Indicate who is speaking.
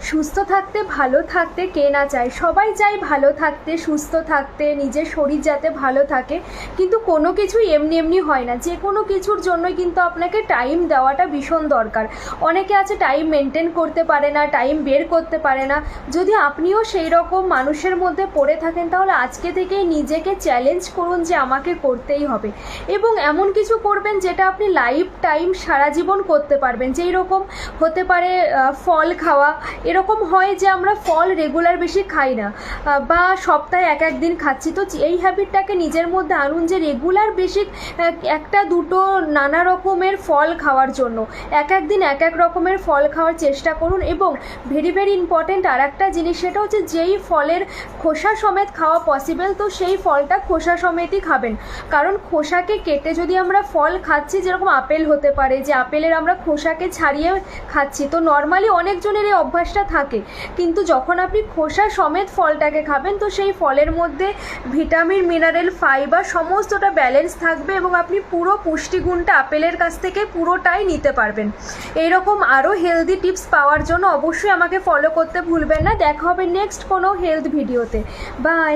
Speaker 1: সুস্থ থাকতে ভালো থাকতে কে না চায়, সবাই চায় ভালো থাকতে সুস্থ থাকতে, নিজের শরীর যাতে ভালো থাকে। কিন্তু কোনো কিছুই এমনি এমনি হয় না, যে কোনো কিছুর জন্যই কিন্তু আপনাকে টাইম দেওয়াটা ভীষণ দরকার। অনেকে আছে টাইম মেনটেন করতে পারে না, টাইম বের করতে পারে না। যদি আপনিও সেই রকম মানুষের মধ্যে পড়ে থাকেন তাহলে আজকে থেকেই নিজেকে চ্যালেঞ্জ করুন যে আমাকে করতেই হবে, এবং এমন কিছু করবেন যেটা আপনি লাইফ টাইম সারা জীবন করতে পারবেন। যেই রকম হতে পারে ফল খাওয়া। এরকম হয় যে আমরা ফল রেগুলার বেশি খাই না, বা সপ্তাহে এক একদিন খাচ্ছি। তো এই হ্যাবিটটাকে নিজের মধ্যে আনুন যে রেগুলার বেশি একটা দুটো নানা রকমের ফল খাওয়ার জন্য এক একদিন এক এক রকমের ফল খাওয়ার চেষ্টা করুন। এবং ভেরি ভেরি ইম্পর্ট্যান্ট আর একটা জিনিস, সেটা হচ্ছে যেই ফলের খোসা সমেত খাওয়া পসিবল, তো সেই ফলটা খোসা সমেতই খাবেন। কারণ খোসাকে কেটে যদি আমরা ফল খাচ্ছি, যেরকম আপেল হতে পারে, যে আপেলের আমরা খোসাকে ছাড়িয়ে খাচ্ছি, তো নর্মালি অনেকজনের এই অভ্যাসটা থাকে। কিন্তু যখন আপনি খোসা সমেত ফলটাকে খাবেন, তো সেই ফলের মধ্যে ভিটামিন, মিনারেল, ফাইবার সমস্তটা ব্যালেন্স থাকবে, এবং আপনি পুরো পুষ্টিগুণটা আপেলের কাছ থেকে পুরোটাই নিতে পারবেন। এইরকম আরও হেলদি টিপস পাওয়ার জন্য অবশ্যই আমাকে ফলো করতে ভুলবেন না। দেখা হবে নেক্সট কোনো হেলথ ভিডিওতে। বাই।